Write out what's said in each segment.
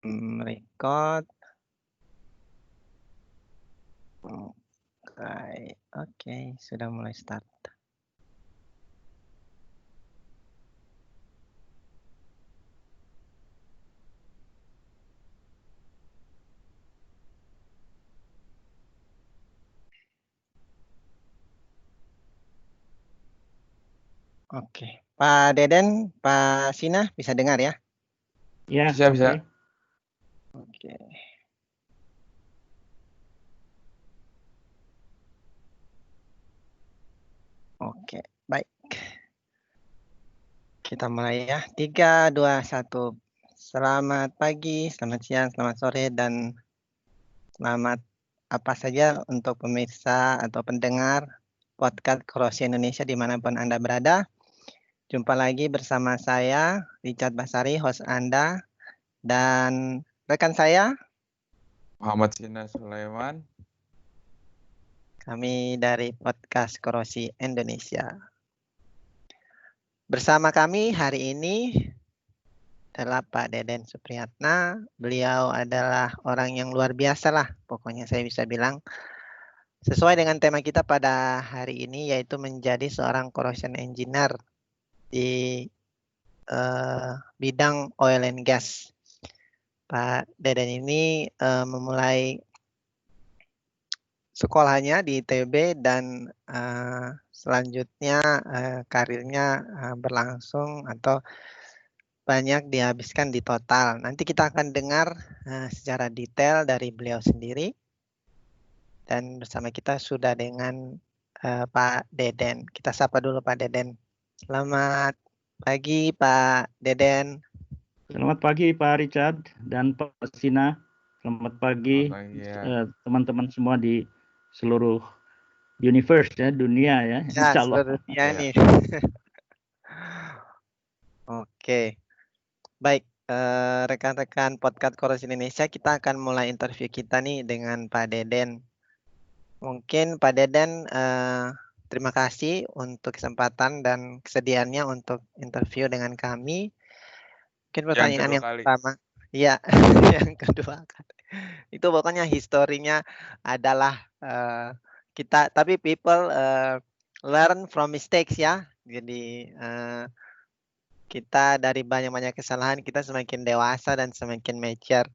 Record. Oke, sudah mulai start. Oke, Pak Deden, Pak Sina bisa dengar ya? Ya, Bisa. Oke. Oke, baik. Kita mulai ya. 3, 2, 1. Selamat pagi, selamat siang, selamat sore, dan selamat apa saja untuk pemirsa atau pendengar podcast Kroasia Indonesia dimanapun Anda berada. Jumpa lagi bersama saya, Richard Basari, host Anda, dan rekan saya, Muhammad Sina Sulaiman. kami dari podcast Kroasia Indonesia. Bersama kami hari ini adalah Pak Deden Supriyatna. Beliau adalah orang yang luar biasa lah, pokoknya saya bisa bilang. Sesuai dengan tema kita pada hari ini, yaitu menjadi seorang corrosion engineer di bidang oil and gas. Pak Deden ini memulai sekolahnya di ITB dan selanjutnya karirnya berlangsung atau banyak dihabiskan di Total. Nanti kita akan dengar secara detail dari beliau sendiri. Dan bersama kita sudah dengan Pak Deden. Kita sapa dulu Pak Deden. Selamat pagi Pak Deden. selamat pagi Pak Richard dan Pak Sina. Selamat pagi teman-teman semua di seluruh universe ya, dunia ya. Ya, Insya Allah. seluruhnya nih. Oke. Baik, rekan-rekan podcast Koros Indonesia, kita akan mulai interview kita nih dengan Pak Deden. Mungkin Pak Deden, terima kasih untuk kesempatan dan kesediaannya untuk interview dengan kami. Mungkin pertanyaan yang pertama, iya, yang kedua kali. Itu pokoknya historinya adalah kita, tapi people learn from mistakes ya. Jadi kita dari banyak-banyak kesalahan kita semakin dewasa dan semakin mature.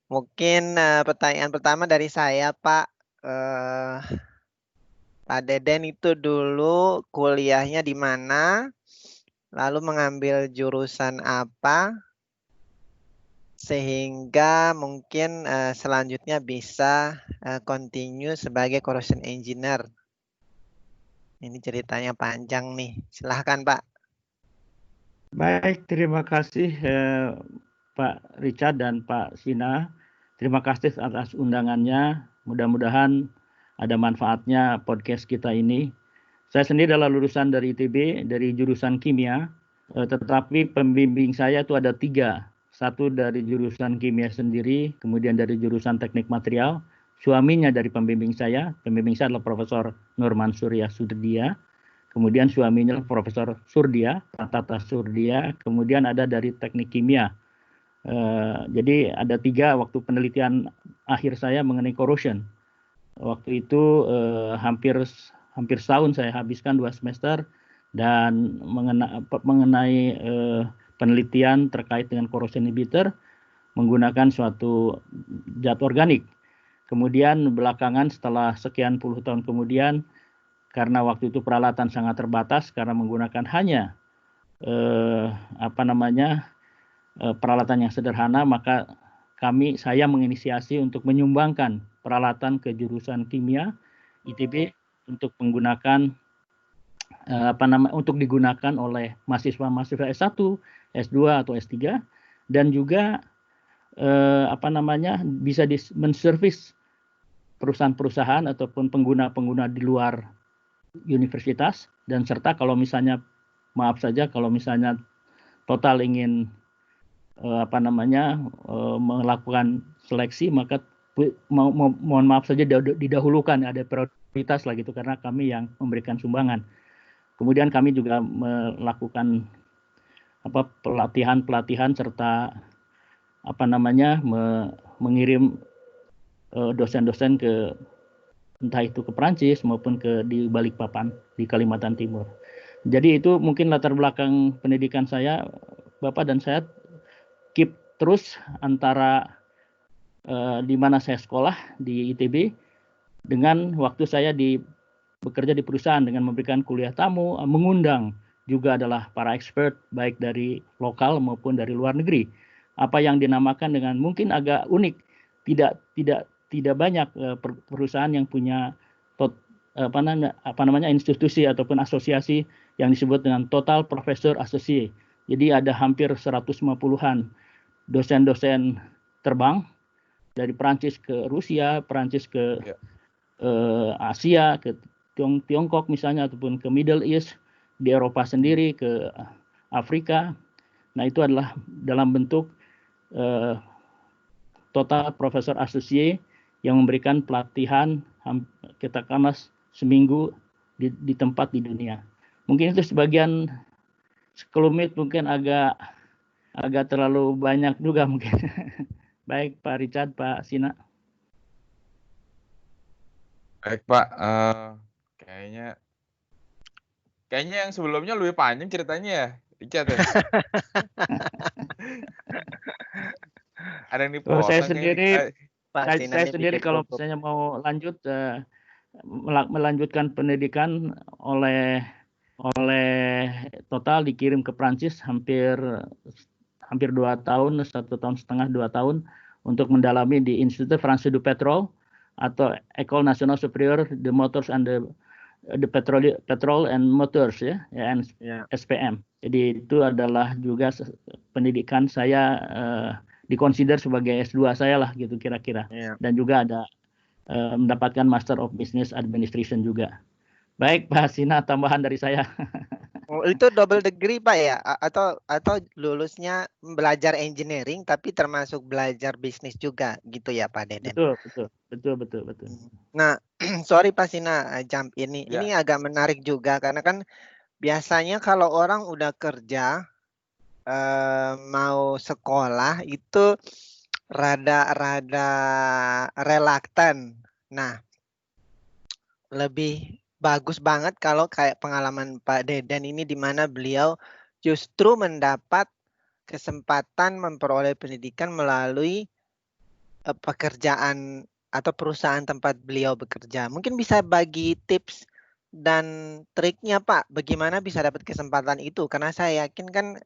Mungkin pertanyaan pertama dari saya Pak. Pak Deden itu dulu kuliahnya di mana? Lalu mengambil jurusan apa? Sehingga mungkin selanjutnya bisa continue sebagai corrosion engineer. Ini ceritanya panjang nih. Silahkan Pak. Baik, terima kasih Pak Richard dan Pak Sina. Terima kasih atas undangannya. Mudah-mudahan ada manfaatnya podcast kita ini. Saya sendiri adalah lulusan dari ITB, dari jurusan kimia. Tetapi pembimbing saya itu ada 3. Satu dari jurusan kimia sendiri, kemudian dari jurusan teknik material. Suaminya dari pembimbing saya adalah Profesor Nurman Surya Sudirdia. Kemudian suaminya Profesor Surdia, Tata Surdia, kemudian ada dari teknik kimia. Jadi ada 3 waktu penelitian akhir saya mengenai corrosion. Waktu itu hampir setahun saya habiskan 2 semester dan mengenai penelitian terkait dengan corrosion inhibitor menggunakan suatu zat organik. Kemudian belakangan setelah sekian puluh tahun kemudian, karena waktu itu peralatan sangat terbatas karena menggunakan hanya peralatan yang sederhana, maka saya menginisiasi untuk menyumbangkan peralatan ke jurusan kimia ITB untuk menggunakan untuk digunakan oleh mahasiswa S1, S2 atau S3 dan juga bisa menservis perusahaan-perusahaan ataupun pengguna-pengguna di luar universitas, dan serta kalau misalnya Total ingin melakukan seleksi, maka mohon maaf saja didahulukan, ada prioritas lah gitu karena kami yang memberikan sumbangan. Kemudian kami juga melakukan pelatihan serta mengirim dosen-dosen ke entah itu ke Prancis maupun di Balikpapan di Kalimantan Timur. Jadi itu mungkin latar belakang pendidikan saya, Bapak, dan saya keep terus antara di mana saya sekolah di ITB dengan waktu saya bekerja di perusahaan dengan memberikan kuliah tamu, mengundang juga adalah para expert baik dari lokal maupun dari luar negeri. Apa yang dinamakan dengan mungkin agak unik, tidak banyak perusahaan yang punya institusi ataupun asosiasi yang disebut dengan Total Professor Associate. Jadi ada hampir 150-an dosen-dosen terbang dari Prancis ke Rusia, Prancis ke Asia, ke Tiongkok misalnya, ataupun ke Middle East, di Eropa sendiri, ke Afrika. Nah, itu adalah dalam bentuk Total Professor Associate yang memberikan pelatihan katakanlah seminggu di tempat di dunia. Mungkin itu sebagian sekelumit, mungkin agak terlalu banyak juga mungkin. Baik Pak Richard, Pak Sina. Baik Pak, kayaknya yang sebelumnya lebih panjang ceritanya ya, Richard ya. Ada yang dipotong. Saya sendiri, Pak Sina saya sendiri kalau misalnya mau lanjut melanjutkan pendidikan oleh Total dikirim ke Prancis hampir 2 tahun, 1,5 tahun, 2 tahun untuk mendalami di Institut Français du Pétrole atau École Nationale Supérieure de Motors and the Petrol and Motors ya, SPM. Jadi itu adalah juga pendidikan saya dikonsider sebagai S2 saya lah gitu kira-kira. Dan juga ada mendapatkan Master of Business Administration juga. Baik, Pak Sina, tambahan dari saya. Oh, itu double degree Pak ya? Atau lulusnya belajar engineering tapi termasuk belajar bisnis juga gitu ya Pak Deden? Betul. Nah, sorry Pak Sina, jump ini. Ya. Ini agak menarik juga karena kan biasanya kalau orang udah kerja mau sekolah itu rada relaktan. Nah, lebih bagus banget kalau kayak pengalaman Pak Deden ini di mana beliau justru mendapat kesempatan memperoleh pendidikan melalui pekerjaan atau perusahaan tempat beliau bekerja. Mungkin bisa bagi tips dan triknya Pak, bagaimana bisa dapat kesempatan itu? Karena saya yakin kan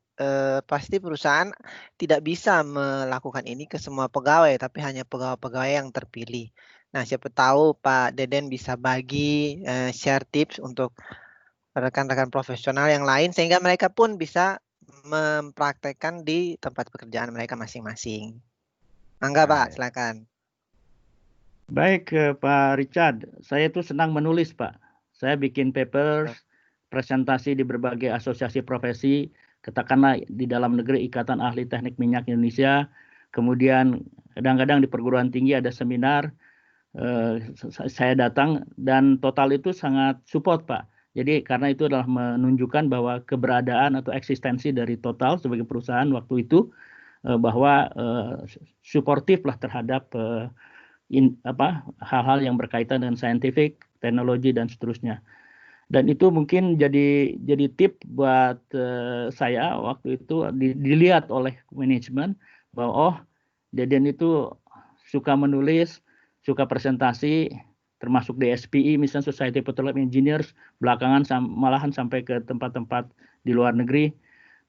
pasti perusahaan tidak bisa melakukan ini ke semua pegawai, tapi hanya pegawai-pegawai yang terpilih. Nah, siapa tahu Pak Deden bisa bagi share tips untuk rekan-rekan profesional yang lain sehingga mereka pun bisa mempraktekkan di tempat pekerjaan mereka masing-masing. Mangga Pak, silakan. Baik Pak Richard, saya itu senang menulis Pak. Saya bikin papers, presentasi di berbagai asosiasi profesi, katakanlah di dalam negeri Ikatan Ahli Teknik Minyak Indonesia, kemudian kadang-kadang di perguruan tinggi ada seminar, saya datang dan Total itu sangat support Pak. Jadi karena itu adalah menunjukkan bahwa keberadaan atau eksistensi dari Total sebagai perusahaan waktu itu bahwa suportif lah terhadap hal-hal yang berkaitan dengan scientific, teknologi dan seterusnya. Dan itu mungkin jadi tip buat saya waktu itu dilihat oleh manajemen bahwa Deden itu suka menulis, suka presentasi, termasuk di SPI misalnya Society of Petroleum Engineers, belakangan malahan sampai ke tempat-tempat di luar negeri.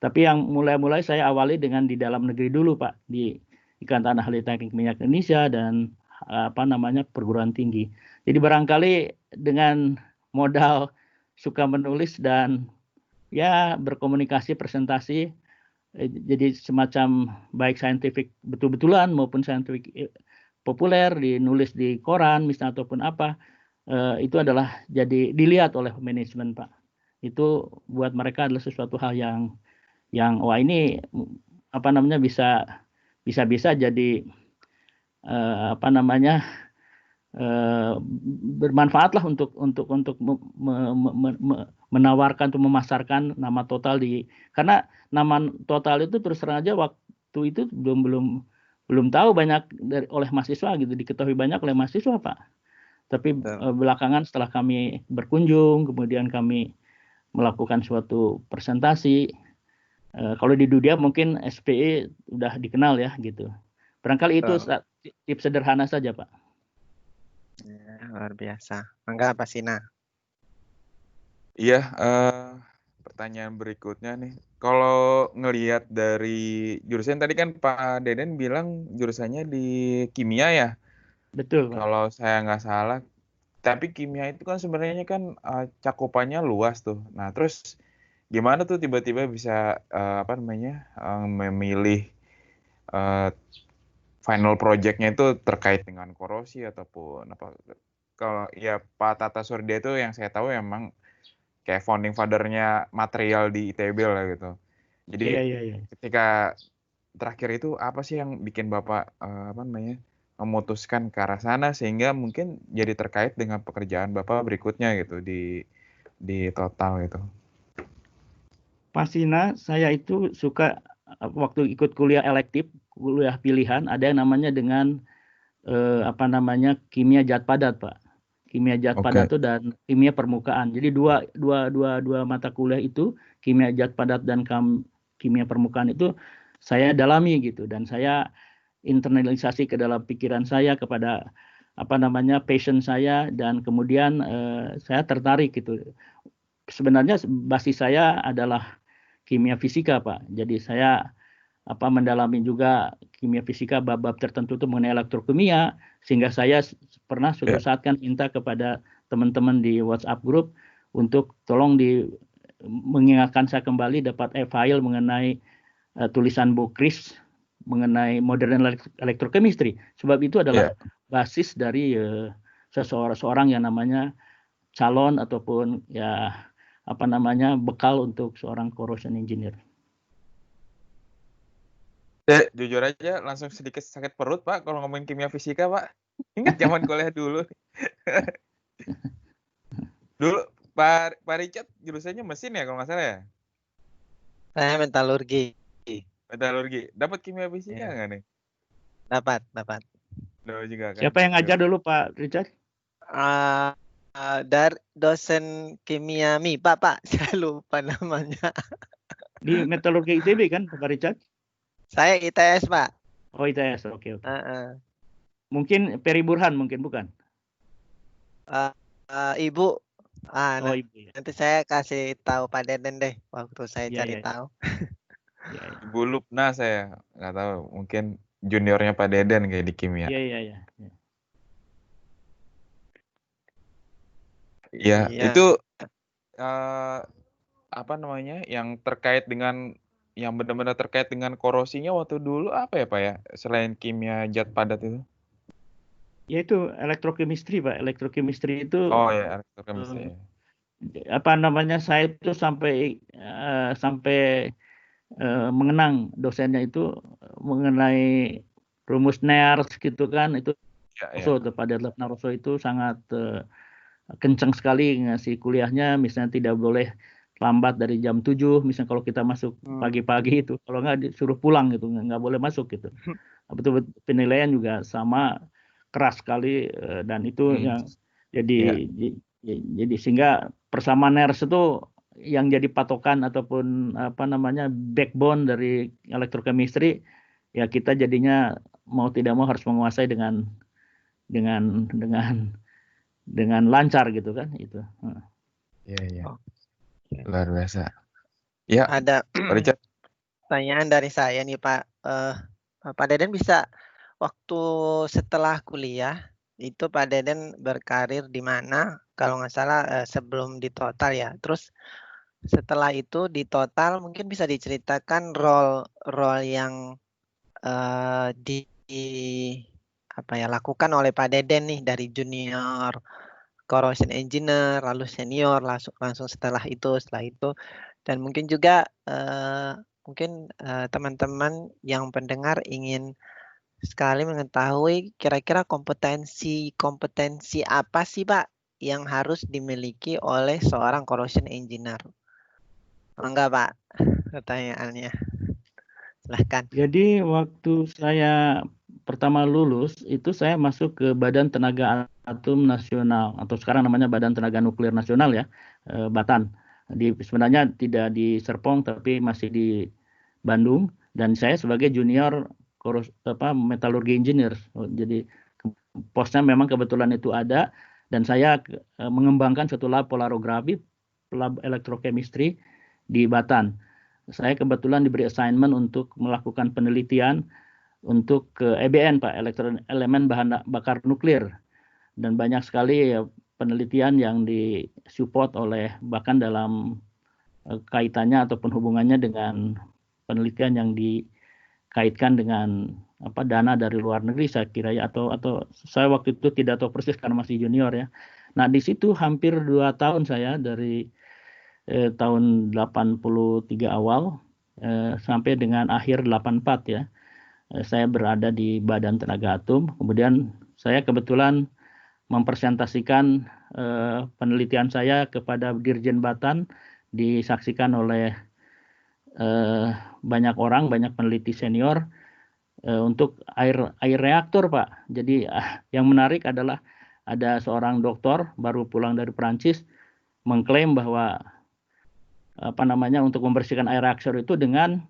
Tapi yang mulai saya awali dengan di dalam negeri dulu Pak, di Ikatan Ahli Teknik Minyak Indonesia dan perguruan tinggi. Jadi barangkali dengan modal suka menulis dan ya berkomunikasi, presentasi, jadi semacam baik scientific betul-betulan maupun scientific populer, dinulis di koran misalnya ataupun apa, itu adalah jadi dilihat oleh manajemen Pak. Itu buat mereka adalah sesuatu hal yang wah ini bisa jadi bermanfaat lah untuk menawarkan atau memasarkan nama Total karena nama Total itu terus terang aja waktu itu belum belum tahu banyak oleh mahasiswa gitu, diketahui banyak oleh mahasiswa Pak. Tapi belakangan setelah kami berkunjung, kemudian kami melakukan suatu presentasi, kalau di dunia mungkin SPE udah dikenal ya gitu. Barangkali itu tips sederhana saja Pak. Ya, luar biasa. Enggak Pak Sina? Iya, pertanyaan berikutnya nih. Kalau ngelihat dari jurusan tadi kan Pak Deden bilang jurusannya di kimia ya? Betul Pak. Kalau saya nggak salah. Tapi kimia itu kan sebenarnya kan cakupannya luas tuh. Nah, terus gimana tuh tiba-tiba bisa memilih final project-nya itu terkait dengan korosi ataupun apa? Kalau ya Pak Tata Surya itu yang saya tahu emang kayak founding father-nya material di ITB lah gitu. Jadi ketika terakhir itu apa sih yang bikin Bapak memutuskan ke arah sana sehingga mungkin jadi terkait dengan pekerjaan Bapak berikutnya gitu di total gitu. Pak Sina, saya itu suka waktu ikut kuliah elektif, kuliah pilihan, ada yang namanya dengan kimia zat padat Pak. Kimia zat padat itu dan kimia permukaan. Jadi dua mata kuliah itu, kimia zat padat dan kimia permukaan itu saya dalami gitu, dan saya internalisasi ke dalam pikiran saya kepada passion saya, dan kemudian saya tertarik gitu. Sebenarnya basis saya adalah kimia fisika Pak. Jadi saya mendalami juga kimia fisika bab-bab tertentu itu mengenai elektrokimia, sehingga saya pernah suatu saat kan minta kepada teman-teman di WhatsApp group untuk tolong mengingatkan saya kembali dapat file mengenai tulisan Bu Kris mengenai modern electrochemistry. Sebab itu adalah basis dari seorang yang namanya calon ataupun bekal untuk seorang corrosion engineer. Jujur aja langsung sedikit sakit perut Pak kalau ngomongin kimia fisika Pak. Ingat zaman kuliah dulu. Dulu Pak Richard jurusannya mesin ya kalau nggak salah ya? Saya metalurgi. Metalurgi. Dapat kimia fisika nggak nih? Dapat. Juga kan? Siapa yang ngajar dulu Pak Richard? Dari dosen kimia MIPA Pak, saya lupa namanya. Di metalurgi ITB kan Pak Richard? Saya ITS Pak. Oh ITS, oke. Mungkin Peri Burhan mungkin bukan? Ibu. Ibu ya. Nanti saya kasih tahu Pak Deden deh waktu saya cari tahu. Ibu Lupna saya nggak tahu, mungkin juniornya Pak Deden kayak di kimia. Iya. Iya, itu yang terkait dengan yang benar-benar terkait dengan korosinya waktu dulu apa ya Pak ya, selain kimia zat padat itu? Yaitu elektrochemistry Pak. Elektrochemistry itu Oh ya, elektrochemistry. Saya itu sampai mengenang dosennya itu mengenai rumus NERS gitu kan, itu Pak Detlef Naroso itu sangat kencang sekali ngasih kuliahnya, misalnya tidak boleh lambat dari jam 7, misalnya kalau kita masuk pagi-pagi itu, kalau nggak disuruh pulang gitu, nggak boleh masuk gitu. Betul penilaian juga sama keras sekali, dan itu yang jadi sehingga persamaan NERS itu yang jadi patokan ataupun backbone dari elektrochemistry, ya kita jadinya mau tidak mau harus menguasai dengan lancar gitu kan itu. Iya. Luar biasa. Ya. Ada pertanyaan dari saya nih Pak. Pak Deden bisa waktu setelah kuliah itu Pak Deden berkarir di mana? Kalau nggak salah sebelum di Total ya. Terus setelah itu di Total mungkin bisa diceritakan role yang lakukan oleh Pak Deden nih dari junior corrosion engineer lalu senior langsung setelah itu dan mungkin juga teman-teman yang pendengar ingin sekali mengetahui kira-kira kompetensi apa sih Pak yang harus dimiliki oleh seorang corrosion engineer. Enggak Pak pertanyaannya. Silahkan. Jadi waktu saya pertama lulus itu saya masuk ke Badan Tenaga Atom Nasional atau sekarang namanya Badan Tenaga Nuklir Nasional ya, Batan. Sebenarnya tidak di Serpong tapi masih di Bandung dan saya sebagai junior metalurgi engineer. Jadi posnya memang kebetulan itu ada dan saya mengembangkan satu lab polarografi, lab elektrochemistry di Batan. Saya kebetulan diberi assignment untuk melakukan penelitian untuk EBN, Pak, elemen bahan bakar nuklir. Dan banyak sekali ya, penelitian yang disupport oleh bahkan dalam kaitannya ataupun hubungannya dengan penelitian yang dikaitkan dengan dana dari luar negeri saya kira ya, atau saya waktu itu tidak tahu persis karena masih junior ya. Nah di situ hampir 2 tahun saya dari tahun 83 awal sampai dengan akhir 84 ya. Saya berada di Badan Tenaga Atom. Kemudian saya kebetulan mempresentasikan penelitian saya kepada Dirjen Batan, disaksikan oleh banyak orang, banyak peneliti senior untuk air reaktor, Pak. Jadi yang menarik adalah ada seorang dokter baru pulang dari Perancis mengklaim bahwa untuk membersihkan air reaktor itu dengan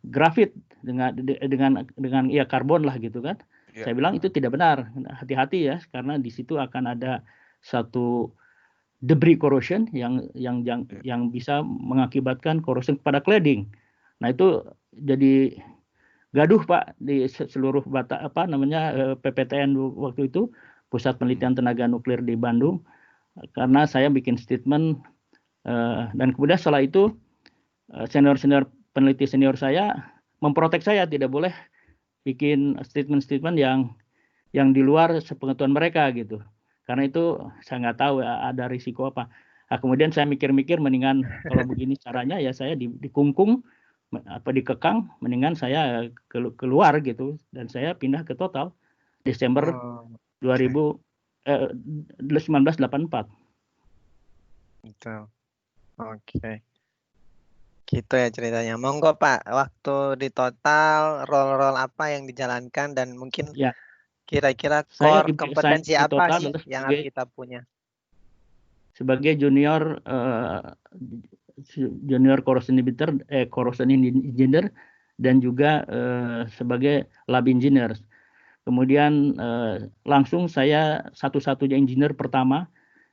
grafit dengan ya karbon lah gitu kan. Iya. Saya bilang itu tidak benar. Hati-hati ya karena di situ akan ada satu debris corrosion yang bisa mengakibatkan corrosion kepada cladding. Nah itu jadi gaduh Pak di seluruh PPTN waktu itu, Pusat Penelitian Tenaga Nuklir di Bandung, karena saya bikin statement dan kemudian setelah itu senior-senior peneliti senior saya memprotek saya tidak boleh bikin statement-statement yang di luar sepengetahuan mereka gitu. Karena itu saya nggak tahu ada risiko apa. Nah, kemudian saya mikir-mikir mendingan kalau begini caranya ya saya dikungkung dikekang, mendingan saya keluar gitu dan saya pindah ke Total Desember 1984. Gitu. Oke. Gitu ya ceritanya. Monggo Pak, waktu di Total role-role apa yang dijalankan dan mungkin Ya, kira-kira saya core diberi kompetensi assignment di apa Total sih adalah yang harus kita punya? sebagai junior corrosion engineer dan juga sebagai lab engineer. Kemudian langsung saya satu-satunya engineer pertama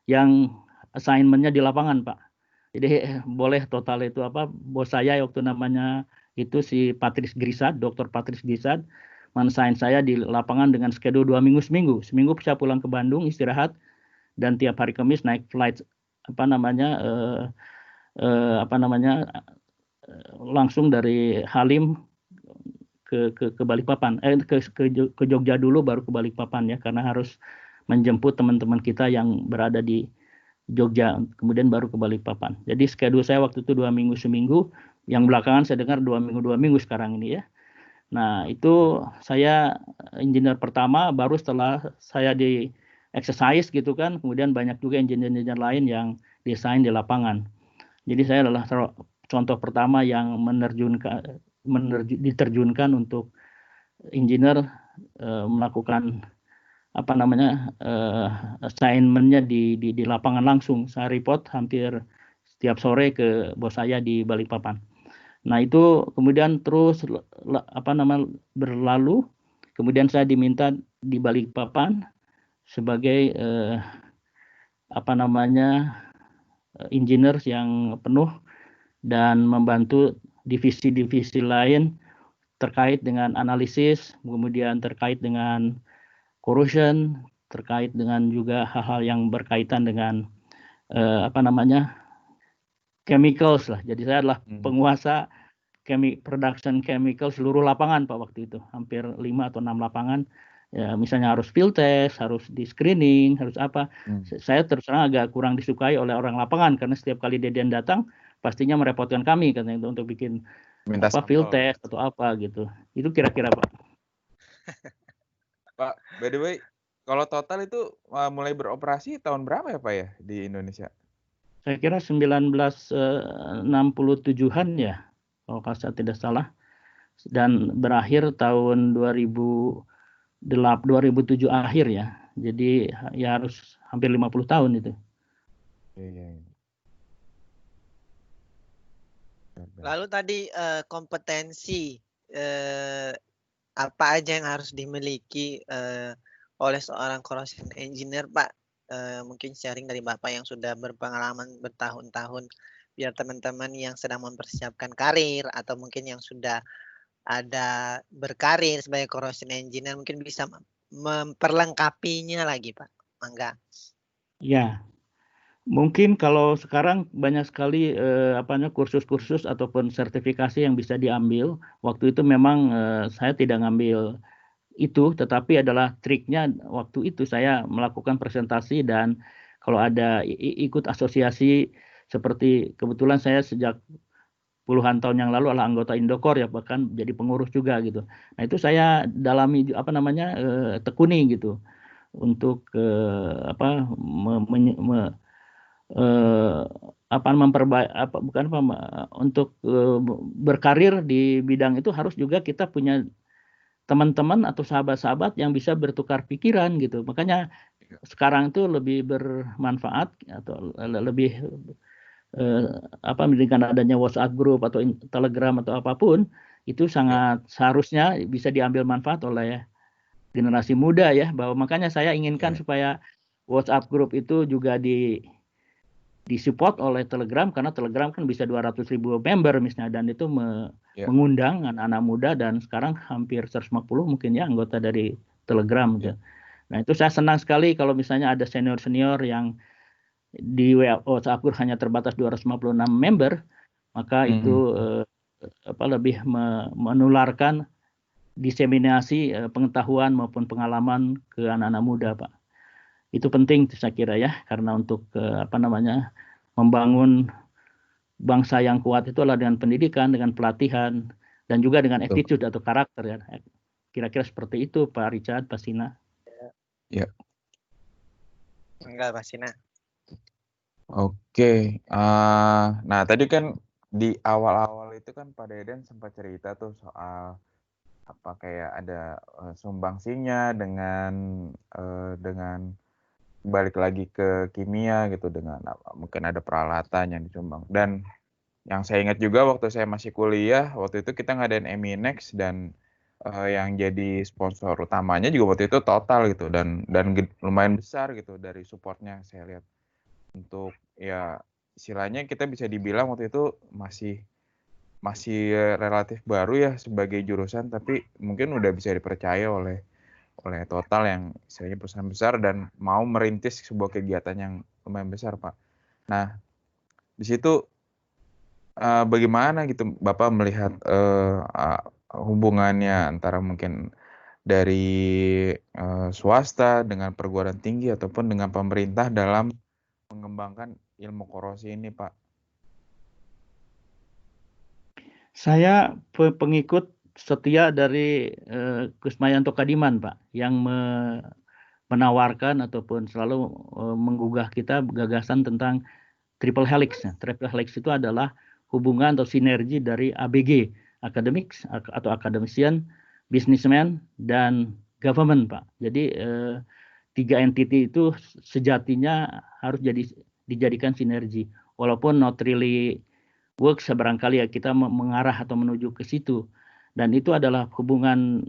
yang assignment-nya di lapangan, Pak. Jadi boleh Total itu bos saya waktu namanya itu si Patrice Grisad, Dr. Patrice Grisad, menassign saya di lapangan dengan schedule 2 minggu seminggu. Seminggu saya pulang ke Bandung istirahat dan tiap hari Kamis naik flight langsung dari Halim ke Balikpapan, ke Jogja dulu baru ke Balikpapan ya, karena harus menjemput teman-teman kita yang berada di Jogja, kemudian baru ke Balikpapan. Jadi schedule saya waktu itu 2 minggu seminggu, yang belakangan saya dengar 2 minggu sekarang ini ya. Nah itu saya engineer pertama, baru setelah saya di exercise gitu kan, kemudian banyak juga engineer-engineer lain yang desain di lapangan. Jadi saya adalah contoh pertama yang diterjunkan untuk engineer melakukan assignment-nya di lapangan langsung. Saya report hampir setiap sore ke bos saya di Balikpapan. Nah itu kemudian terus berlalu. Kemudian saya diminta di Balikpapan sebagai engineer yang penuh dan membantu divisi-divisi lain terkait dengan analisis, kemudian terkait dengan corrosion, terkait dengan juga hal-hal yang berkaitan dengan chemicals lah. Jadi saya adalah penguasa production chemical seluruh lapangan Pak waktu itu. Hampir 5 atau 6 lapangan. Ya, misalnya harus field test, harus di screening, harus apa. Saya terus terang agak kurang disukai oleh orang lapangan karena setiap kali Deden datang pastinya merepotkan kami katanya itu untuk bikin field test atau apa gitu. Itu kira-kira Pak. Pak, by the way, kalau Total itu mulai beroperasi tahun berapa ya Pak ya di Indonesia? Saya kira 1967-an ya. kalau saya tidak salah, dan berakhir tahun 2007 akhir ya. Jadi ya harus hampir 50 tahun itu. Iya. Lalu tadi kompetensi apa aja yang harus dimiliki oleh seorang corrosion engineer, Pak? Mungkin sharing dari Bapak yang sudah berpengalaman bertahun-tahun, biar teman-teman yang sedang mempersiapkan karir atau mungkin yang sudah ada berkarir sebagai corrosion engineer mungkin bisa memperlengkapinya lagi, Pak. Mangga. Ya, mungkin kalau sekarang banyak sekali kursus-kursus ataupun sertifikasi yang bisa diambil. Waktu itu memang saya tidak ngambil itu, tetapi adalah triknya waktu itu saya melakukan presentasi dan kalau ada ikut asosiasi seperti kebetulan saya sejak puluhan tahun yang lalu adalah anggota Indokor ya, bahkan jadi pengurus juga gitu. Nah itu saya dalami tekuni gitu untuk untuk berkarir di bidang itu harus juga kita punya teman-teman atau sahabat-sahabat yang bisa bertukar pikiran gitu. Makanya sekarang itu lebih bermanfaat atau lebih dengan adanya WhatsApp group atau Telegram atau apapun itu sangat seharusnya bisa diambil manfaat oleh generasi muda ya, bahwa makanya saya inginkan supaya WhatsApp group itu juga disupport oleh Telegram, karena Telegram kan bisa 200.000 member misalnya, dan itu mengundang anak-anak muda, dan sekarang hampir 150 mungkin ya anggota dari Telegram gitu. Nah itu saya senang sekali kalau misalnya ada senior-senior yang di WhatsApp group hanya terbatas 256 member, maka itu lebih menularkan diseminasi pengetahuan maupun pengalaman ke anak-anak muda, Pak. Itu penting saya kira ya, karena untuk membangun bangsa yang kuat itu adalah dengan pendidikan, dengan pelatihan, dan juga dengan attitude atau karakter ya. Kira-kira seperti itu Pak Richard, Pak Sina. Ya. Enggak, Pak Sina. Oke, nah tadi kan di awal-awal itu kan Pak Deden sempat cerita tuh soal apa kayak ada sumbangsinya dengan balik lagi ke kimia gitu, dengan mungkin ada peralatan yang disumbang. Dan yang saya ingat juga waktu saya masih kuliah, waktu itu kita ngadain Eminex dan yang jadi sponsor utamanya juga waktu itu Total gitu, dan lumayan besar gitu dari supportnya saya lihat. Untuk ya istilahnya kita bisa dibilang waktu itu masih relatif baru ya sebagai jurusan, tapi mungkin udah bisa dipercaya oleh Total yang istilahnya perusahaan besar dan mau merintis sebuah kegiatan yang lumayan besar, Pak. Nah, di situ bagaimana gitu Bapak melihat hubungannya antara mungkin dari swasta dengan perguruan tinggi ataupun dengan pemerintah dalam mengembangkan ilmu korosi ini, Pak? Saya pengikut setia dari Kusmayanto Kadiman, Pak, yang menawarkan ataupun selalu menggugah kita gagasan tentang triple helix. Triple helix itu adalah hubungan atau sinergi dari ABG, academics atau academician, businessman, dan government, Pak. Jadi 3 entity itu sejatinya harus dijadikan sinergi. Walaupun not really works, barangkali ya kita mengarah atau menuju ke situ. Dan itu adalah hubungan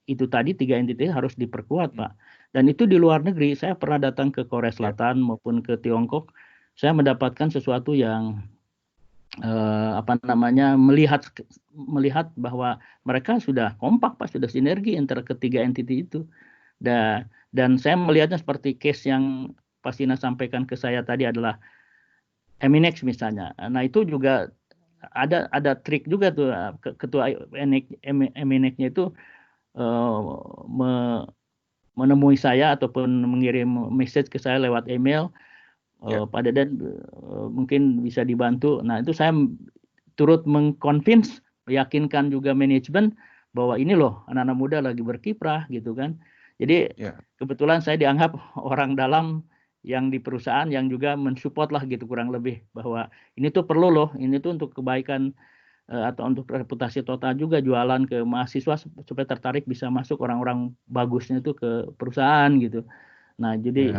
itu tadi 3 entity harus diperkuat, Pak. Dan itu di luar negeri, saya pernah datang ke Korea Selatan maupun ke Tiongkok, saya mendapatkan sesuatu yang melihat bahwa mereka sudah kompak, Pak, sudah sinergi antara ketiga entity itu. Dan saya melihatnya seperti case yang Pak Sina sampaikan ke saya tadi adalah Eminex misalnya. Nah itu juga ada trik juga tuh, ketua Eminex-nya itu menemui saya ataupun mengirim message ke saya lewat email, Pak Deden mungkin bisa dibantu. Nah itu saya turut mengconvince, meyakinkan juga manajemen bahwa ini loh anak-anak muda lagi berkiprah gitu kan. Jadi kebetulan saya dianggap orang dalam yang di perusahaan yang juga mensupport lah gitu kurang lebih, bahwa ini tuh perlu loh, ini tuh untuk kebaikan atau untuk reputasi Total juga jualan ke mahasiswa supaya tertarik bisa masuk orang-orang bagusnya itu ke perusahaan gitu. Nah, jadi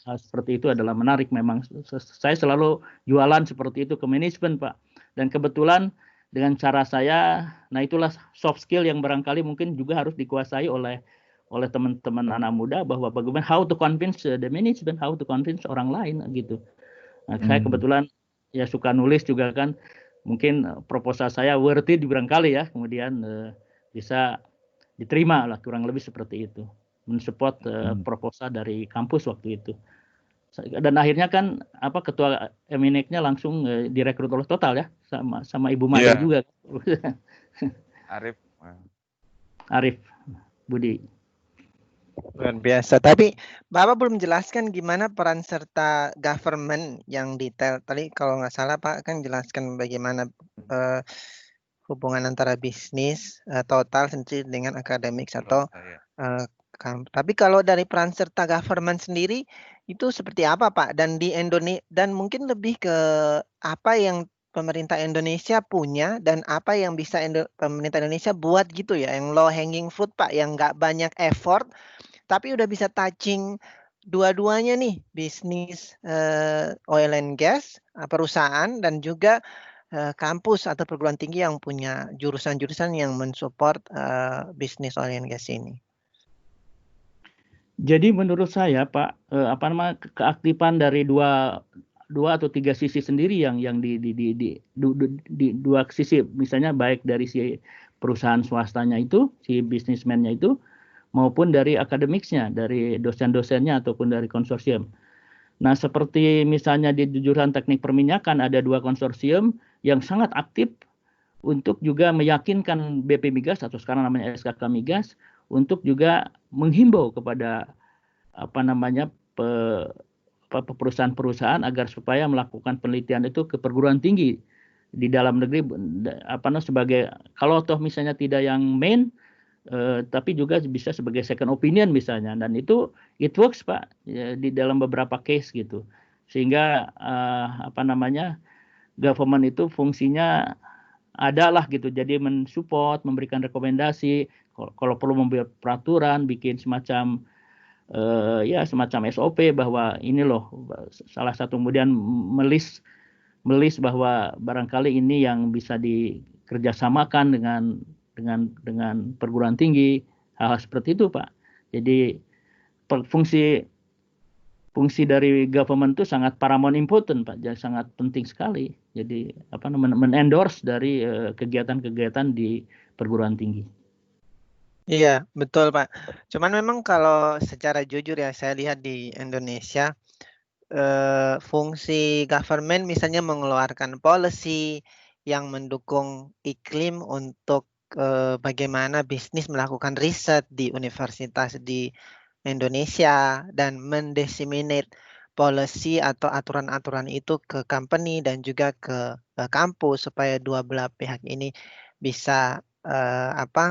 hal seperti itu adalah menarik memang. Saya selalu jualan seperti itu ke manajemen, Pak. Dan kebetulan dengan cara saya, nah itulah soft skill yang barangkali mungkin juga harus dikuasai oleh teman-teman anak muda, bahwa bagaimana how to convince the management, how to convince orang lain gitu. Nah, saya kebetulan ya suka nulis juga kan, mungkin proposal saya worth it barangkali ya, kemudian bisa diterima lah, kurang lebih seperti itu, mensupport proposal dari kampus waktu itu. Dan akhirnya kan ketua Eminec-nya langsung direkrut oleh Total ya, sama Ibu Made juga. Arif Budi. Luar biasa. Tapi Bapak belum jelaskan gimana peran serta government yang detail. Tadi kalau nggak salah Pak kan jelaskan bagaimana hubungan antara bisnis Total sendiri dengan akademik atau tapi kalau dari peran serta government sendiri itu seperti apa Pak? Dan di Indonesia, dan mungkin lebih ke apa yang pemerintah Indonesia punya dan apa yang bisa pemerintah Indonesia buat gitu ya, yang low hanging fruit Pak, yang nggak banyak effort tapi udah bisa touching dua-duanya nih, bisnis oil and gas, perusahaan, dan juga kampus atau perguruan tinggi yang punya jurusan-jurusan yang mensupport bisnis oil and gas ini. Jadi menurut saya Pak, keaktifan dari dua atau tiga sisi sendiri yang di dua sisi, misalnya baik dari si perusahaan swastanya itu, si bisnismennya itu, maupun dari akademiknya, dari dosen-dosennya ataupun dari konsorsium. Nah, seperti misalnya di jurusan teknik perminyakan ada dua konsorsium yang sangat aktif untuk juga meyakinkan BP Migas atau sekarang namanya SKK Migas untuk juga menghimbau kepada perusahaan-perusahaan agar supaya melakukan penelitian itu ke perguruan tinggi di dalam negeri, sebagai kalau toh misalnya tidak yang main, tapi juga bisa sebagai second opinion misalnya, dan itu it works Pak ya, di dalam beberapa case gitu, sehingga government itu fungsinya adalah gitu, jadi mensupport, memberikan rekomendasi, kalau perlu membuat peraturan, bikin semacam SOP bahwa ini loh salah satu, kemudian melis bahwa barangkali ini yang bisa dikerjasamakan dengan perguruan tinggi, hal seperti itu Pak. Jadi fungsi dari government itu sangat paramount important Pak, jadi sangat penting sekali. Jadi men-endorse dari kegiatan-kegiatan di perguruan tinggi. Iya, betul Pak. Cuman memang kalau secara jujur ya, saya lihat di Indonesia fungsi government misalnya mengeluarkan policy yang mendukung iklim untuk bagaimana bisnis melakukan riset di universitas di Indonesia dan mendisseminate policy atau aturan-aturan itu ke company dan juga ke kampus supaya dua belah pihak ini bisa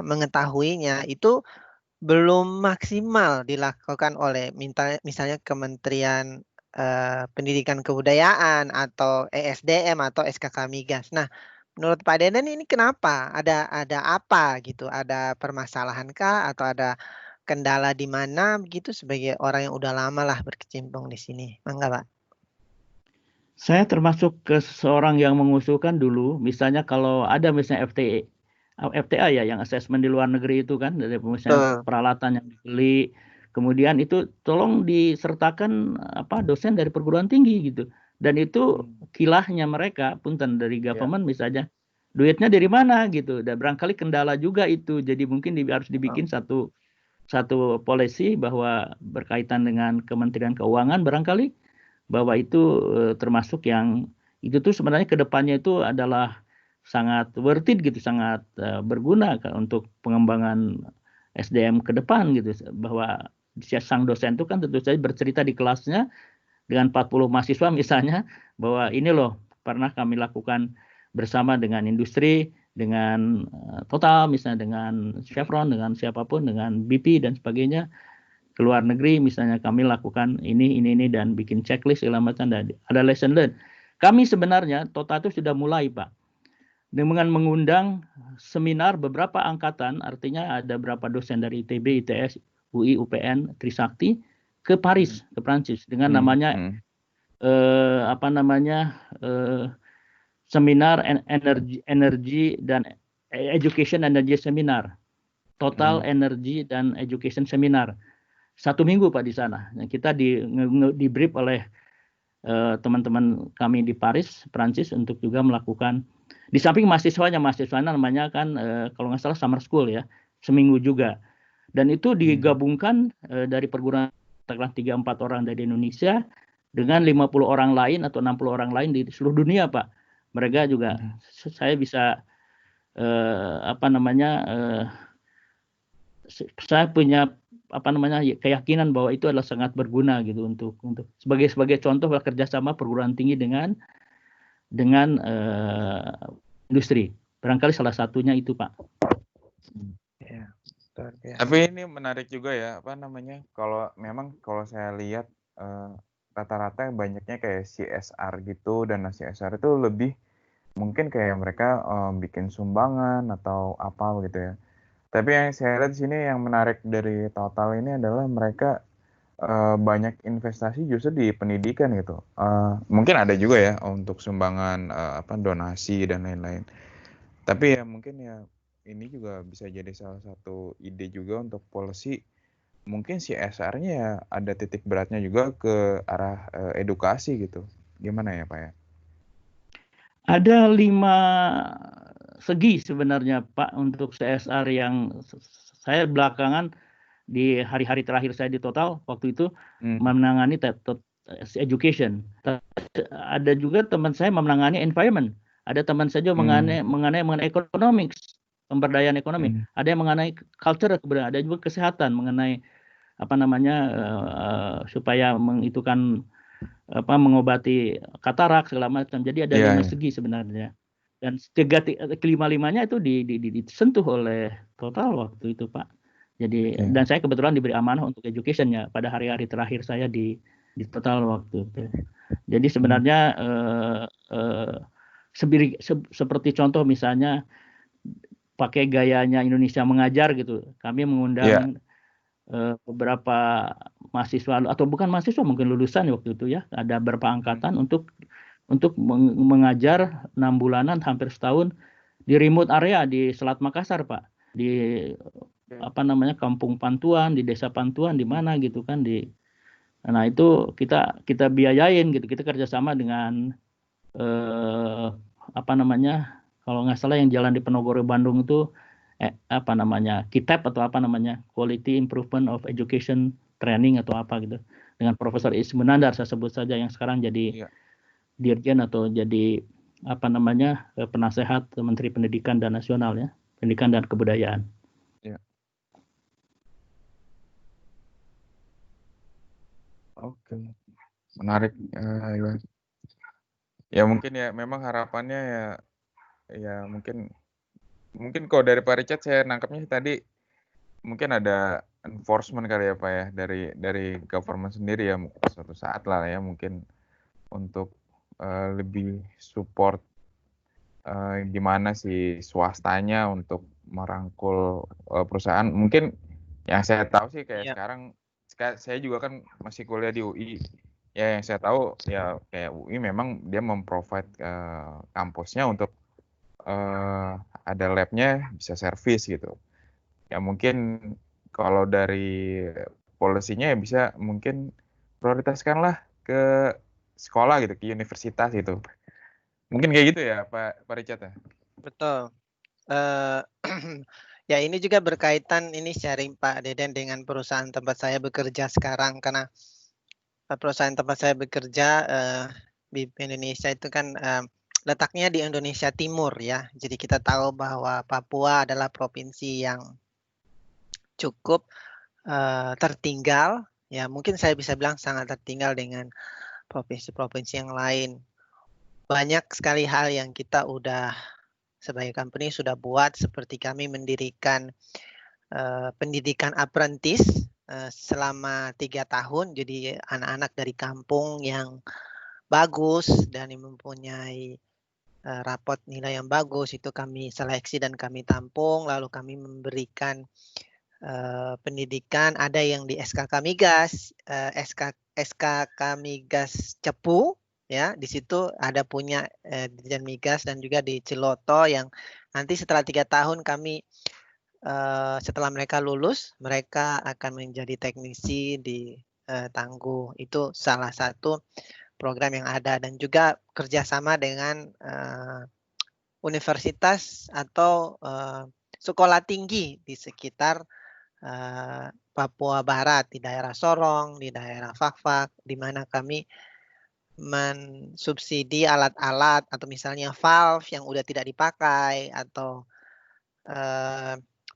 mengetahuinya, itu belum maksimal dilakukan oleh misalnya Kementerian Pendidikan Kebudayaan atau ESDM atau SKK Migas. Nah, menurut Pak Deden ini kenapa? Ada apa gitu? Ada permasalahan kah atau ada kendala di mana begitu, sebagai orang yang udah lama lah berkecimpung di sini? Enggak, Pak? Saya termasuk ke seorang yang mengusulkan dulu, misalnya kalau ada misalnya FTA ya, yang assessment di luar negeri itu kan, dari misalnya peralatan yang dibeli, kemudian itu tolong disertakan dosen dari perguruan tinggi gitu, dan itu kilahnya mereka punten dari government misalnya, duitnya dari mana gitu, dan barangkali kendala juga itu, jadi mungkin harus dibikin satu policy bahwa berkaitan dengan Kementerian Keuangan barangkali, bahwa itu termasuk yang itu tuh sebenarnya kedepannya itu adalah sangat worth it gitu, sangat berguna untuk pengembangan SDM ke depan gitu, bahwa sang dosen itu kan tentu saja bercerita di kelasnya dengan 40 mahasiswa misalnya, bahwa ini loh pernah kami lakukan bersama dengan industri, dengan Total misalnya, dengan Chevron, dengan siapapun, dengan BP dan sebagainya, ke luar negeri misalnya kami lakukan ini dan bikin checklist segala macam, dan ada lesson learn. Kami sebenarnya Total itu sudah mulai Pak dengan mengundang seminar beberapa angkatan, artinya ada beberapa dosen dari ITB, ITS, UI, UPN, Trisakti ke Paris, ke Prancis dengan namanya seminar energi dan education energy seminar, total energy dan education seminar. 1 minggu Pak di sana. Kita di brief oleh teman-teman kami di Paris, Prancis untuk juga melakukan di samping mahasiswanya namanya kan kalau nggak salah summer school ya, seminggu juga. Dan itu digabungkan dari perguruan 3-4 orang dari Indonesia dengan 50 orang lain atau 60 orang lain di seluruh dunia, Pak. Mereka juga saya bisa saya punya keyakinan bahwa itu adalah sangat berguna gitu untuk sebagai contoh kerjasama perguruan tinggi dengan industri. Barangkali salah satunya itu, Pak. Ya, tapi ini menarik juga ya, kalau saya lihat rata-rata banyaknya kayak CSR gitu, dan CSR itu lebih mungkin kayak mereka bikin sumbangan atau apa gitu ya. Tapi yang saya lihat di sini yang menarik dari Total ini adalah mereka banyak investasi justru di pendidikan gitu. Mungkin ada juga ya untuk sumbangan donasi dan lain-lain. Tapi ya mungkin ya ini juga bisa jadi salah satu ide juga untuk policy. Mungkin CSR-nya ya ada titik beratnya juga ke arah edukasi gitu. Gimana ya Pak ya? Ada 5 segi sebenarnya Pak untuk CSR yang saya belakangan di hari-hari terakhir saya di Total waktu itu menangani education. Ada juga teman saya menangani environment. Ada teman saya mengenai economics, pemberdayaan ekonomi. Ada yang mengenai culture, ada juga kesehatan mengenai supaya mengobati katarak segala macam. Jadi ada 5 segi sebenarnya. Dan kelima-limanya itu disentuh oleh Total waktu itu, Pak. Jadi dan saya kebetulan diberi amanah untuk education-nya pada hari-hari terakhir saya di Total waktu itu. Jadi sebenarnya seperti contoh misalnya pakai gayanya Indonesia mengajar gitu. Kami mengundang beberapa mahasiswa atau bukan mahasiswa mungkin lulusan waktu itu ya, ada beberapa angkatan untuk mengajar 6 bulanan hampir setahun di remote area di Selat Makassar, Pak. Di Kampung Pantuan, di Desa Pantuan di mana gitu kan nah itu kita biayain gitu. Kita kerjasama dengan kalau nggak salah yang jalan di Penogoro Bandung itu KITEP atau Quality Improvement of Education Training atau apa gitu, dengan Profesor Ismunandar saya sebut saja, yang sekarang jadi dirjen atau jadi penasehat Menteri Pendidikan dan Nasional ya, Pendidikan dan Kebudayaan. Oke, menarik. Ya mungkin ya memang harapannya ya mungkin kalau dari Pak Richard saya nangkapnya tadi mungkin ada enforcement kali ya Pak ya dari government sendiri ya, suatu saat lah ya mungkin untuk lebih support gimana sih swastanya untuk merangkul perusahaan. Mungkin yang saya tahu sih kayak sekarang saya juga kan masih kuliah di UI. Ya yang saya tahu ya kayak UI memang dia memprovide kampusnya untuk ada labnya bisa servis gitu. Ya mungkin kalau dari polisinya ya bisa mungkin prioritaskanlah ke sekolah gitu, ke universitas gitu. Mungkin kayak gitu ya Pak Richard ya? Betul. Ya ini juga berkaitan ini sharing Pak Deden dengan perusahaan tempat saya bekerja sekarang, karena perusahaan tempat saya bekerja di Indonesia itu kan letaknya di Indonesia Timur ya. Jadi kita tahu bahwa Papua adalah provinsi yang cukup tertinggal. Ya mungkin saya bisa bilang sangat tertinggal dengan provinsi-provinsi yang lain. Banyak sekali hal yang kita sebagai company sudah buat, seperti kami mendirikan pendidikan apprentice selama 3 tahun. Jadi anak-anak dari kampung yang bagus dan yang mempunyai rapot nilai yang bagus itu kami seleksi dan kami tampung, lalu kami memberikan pendidikan. Ada yang di SKK Migas, SKK Migas Cepu, ya di situ ada punya Dirjen Migas, dan juga di Ciloto yang nanti setelah 3 tahun kami setelah mereka lulus mereka akan menjadi teknisi di Tangguh. Itu salah satu program yang ada, dan juga kerjasama dengan universitas atau sekolah tinggi di sekitar Papua Barat, di daerah Sorong, di daerah Fakfak, di mana kami mensubsidi alat-alat atau misalnya valve yang udah tidak dipakai, atau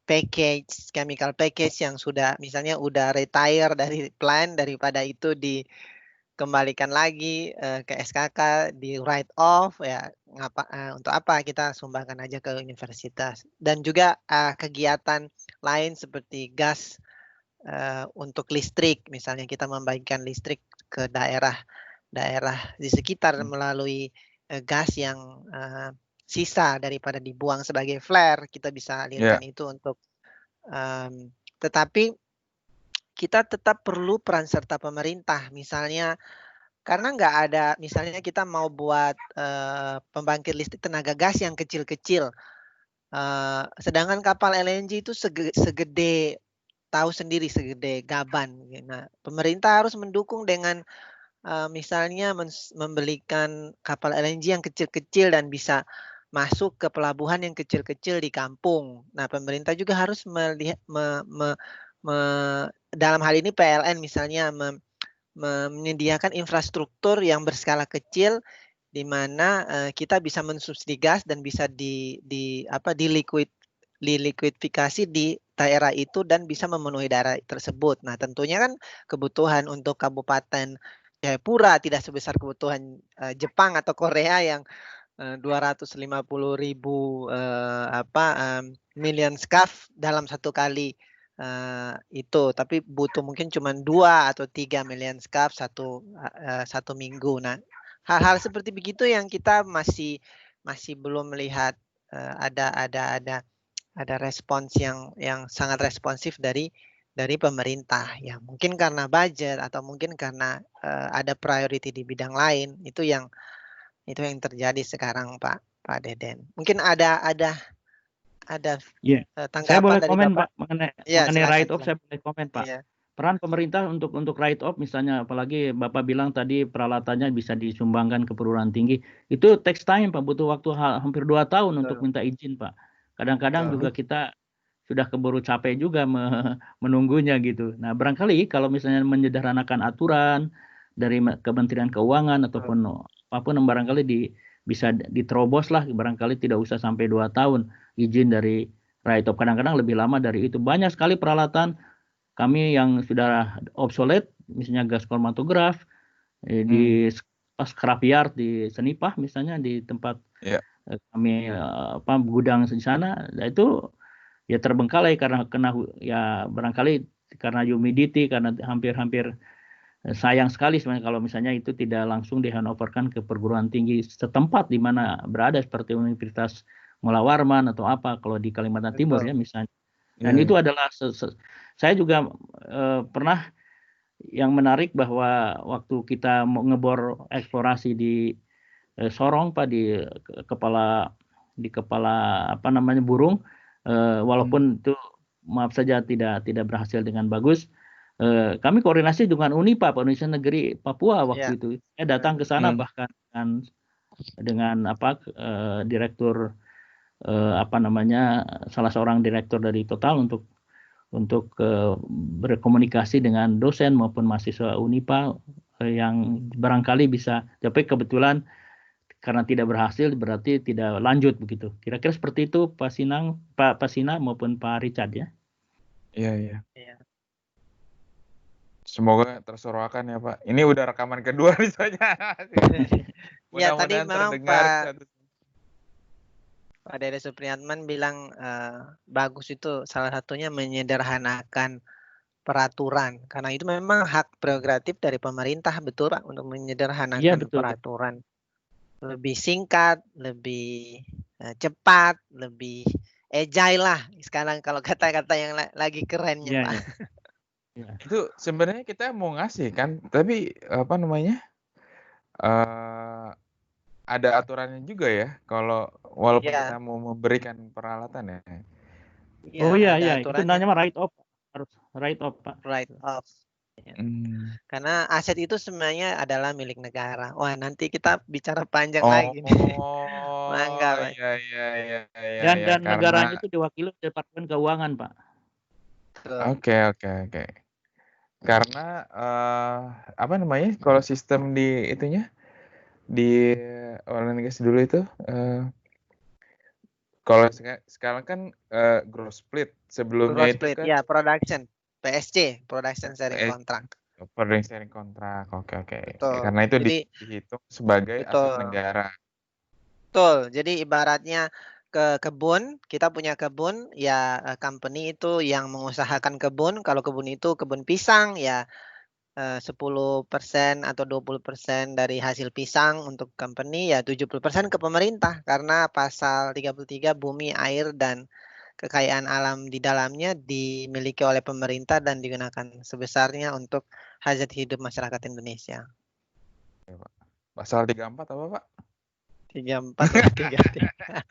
package, chemical package yang sudah misalnya udah retire dari plant, daripada itu dikembalikan lagi ke SKK, di write off, ya untuk apa, kita sumbangkan aja ke universitas. Dan juga kegiatan lain seperti gas untuk listrik, misalnya kita membagikan listrik ke daerah di sekitar melalui gas yang sisa daripada dibuang sebagai flare, kita bisa alirkan itu untuk tetapi kita tetap perlu peran serta pemerintah, misalnya karena nggak ada, misalnya kita mau buat pembangkit listrik tenaga gas yang kecil-kecil, sedangkan kapal LNG itu segede, tahu sendiri, segede gaban. Nah, pemerintah harus mendukung dengan misalnya membelikan kapal LNG yang kecil-kecil dan bisa masuk ke pelabuhan yang kecil-kecil di kampung. Nah, pemerintah juga harus melihat dalam hal ini PLN misalnya menyediakan infrastruktur yang berskala kecil, di mana kita bisa mensubsidi gas dan bisa dilikuidifikasi di daerah itu dan bisa memenuhi daerah tersebut. Nah, tentunya kan kebutuhan untuk Kabupaten Jayapura tidak sebesar kebutuhan Jepang atau Korea yang 250.000 million scarf dalam satu kali itu, tapi butuh mungkin cuma 2 atau 3 million scarf satu minggu. Nah, hal-hal seperti begitu yang kita masih belum melihat ada respons yang sangat responsif dari pemerintah, ya mungkin karena budget atau mungkin karena ada priority di bidang lain. Itu yang terjadi sekarang, Pak Deden. Mungkin ada tanggapan saya boleh dari komen Bapak? Pak mengenai Silakan, write off, silakan. saya boleh komen Pak. Iya. Peran pemerintah untuk write off misalnya, apalagi Bapak bilang tadi peralatannya bisa disumbangkan ke perguruan tinggi, itu takes time Pak, butuh waktu hampir 2 tahun untuk minta izin Pak. Kadang-kadang juga kita sudah keburu capek juga menunggunya gitu. Nah, barangkali kalau misalnya menyederhanakan aturan dari Kementerian Keuangan ataupun apapun, barangkali bisa diterobos lah, barangkali tidak usah sampai 2 tahun izin dari write off. Kadang-kadang lebih lama dari itu. Banyak sekali peralatan kami yang sudah obsolete, misalnya gas kromatograf di scrapyard di Senipah misalnya, di tempat kami gudang di sana, itu ya terbengkalai karena ya barangkali karena humidity, karena hampir sayang sekali sebenarnya kalau misalnya itu tidak langsung di-handoverkan ke perguruan tinggi setempat di mana berada, seperti Universitas Mula Warman atau apa kalau di Kalimantan Timur ya misalnya. Dan itu adalah saya juga pernah, yang menarik bahwa waktu kita mau ngebor eksplorasi di Sorong Pak, di kepala burung, walaupun itu maaf saja tidak berhasil dengan bagus, kami koordinasi dengan UNIPA, Universitas Negeri Papua waktu itu. Saya datang ke sana bahkan dengan direktur salah seorang direktur dari Total untuk berkomunikasi dengan dosen maupun mahasiswa UNIPA yang barangkali bisa, tapi kebetulan karena tidak berhasil berarti tidak lanjut begitu. Kira-kira seperti itu Pak Sina maupun Pak Richard ya. Iya. Semoga tersuarakan ya Pak. Ini udah rekaman kedua misalnya. Ya, tadi memang Pak Dede Supriyatman bilang bagus, itu salah satunya menyederhanakan peraturan, karena itu memang hak prerogatif dari pemerintah, betul Pak, untuk menyederhanakan peraturan. lebih singkat, lebih cepat, lebih agile lah. Sekarang kalau kata-kata yang lagi kerennya, Iya, Pak. iya. Iya. Itu sebenarnya kita mau ngasih kan, tapi apa namanya, ada aturannya juga ya, kalau walaupun Iya, kita mau memberikan peralatan ya. iya Oh iya, ada iya. Itu aturannya, namanya write off. Harus write off, Pak. right off. Ya. Mmm. Karena aset itu sebenarnya adalah milik negara. Wah, nanti kita bicara panjang lagi nih. Mangga, Oh, Pak. iya iya iya iya Dan iya, dan karena negaranya itu diwakili oleh Departemen Keuangan, Pak. Betul. oke oke oke. Karena, apa namanya, kalau sistem di itunya, di oil and gas dulu itu, kalau sekarang kan, gross split, sebelumnya Gross itu split, kan ya production. PSC, production sharing PS contract. Product Sharing Contract, oke oke. Betul. Karena itu Jadi dihitung sebagai aset betul. negara. Betul. Jadi ibaratnya ke kebun, kita punya kebun, ya company itu yang mengusahakan kebun. Kalau kebun itu kebun pisang, ya 10% atau 20% dari hasil pisang untuk company, ya 70% ke pemerintah. Karena pasal 33 bumi, air, dan kekayaan alam di dalamnya dimiliki oleh pemerintah dan digunakan sebesarnya untuk hajat hidup masyarakat Indonesia. Oke, Pak. Pasal 34 apa, Pak? 34 atau 33.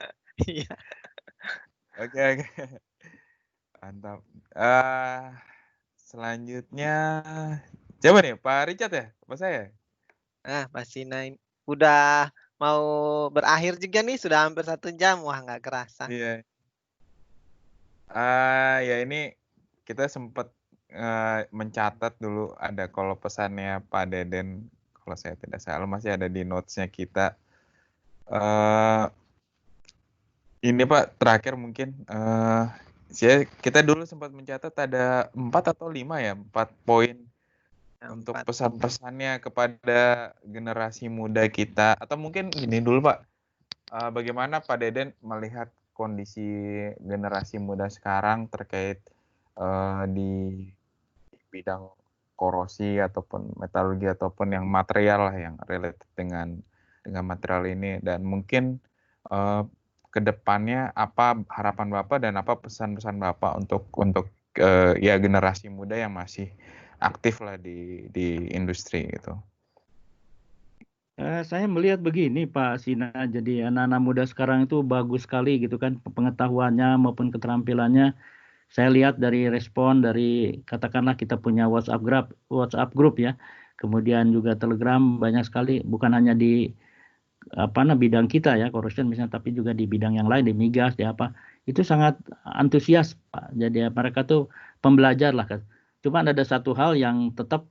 Iya. Oke oke. Mantap. Selanjutnya siapa nih, Pak Richard ya? Apa saya? Nah, masih naik. Udah mau berakhir juga nih, sudah hampir 1 jam. Wah, nggak kerasa. Iya. Ya ini kita sempat, mencatat dulu ada kalau pesannya Pak Deden, kalau saya tidak salah masih ada di notes-nya kita. Eee, ini Pak terakhir mungkin, kita dulu sempat mencatat ada 4 atau 5 ya, 4 poin untuk 4. pesan-pesannya kepada generasi muda kita, atau mungkin gini dulu Pak, bagaimana Pak Deden melihat kondisi generasi muda sekarang terkait, di bidang korosi ataupun metalurgi ataupun yang material lah yang related dengan material ini, dan mungkin, ke depannya apa harapan Bapak dan apa pesan-pesan Bapak untuk ya generasi muda yang masih aktif lah di industri gitu? Saya melihat begini Pak Sina, jadi anak-anak muda sekarang itu bagus sekali gitu kan pengetahuannya maupun keterampilannya. Saya lihat dari respon dari katakanlah kita punya WhatsApp group ya, kemudian juga Telegram banyak sekali, bukan hanya di bidang kita ya corrosion misalnya, tapi juga di bidang yang lain di migas di apa, itu sangat antusias Pak. Jadi mereka tuh pembelajar lah kan. Cuma ada satu hal yang tetap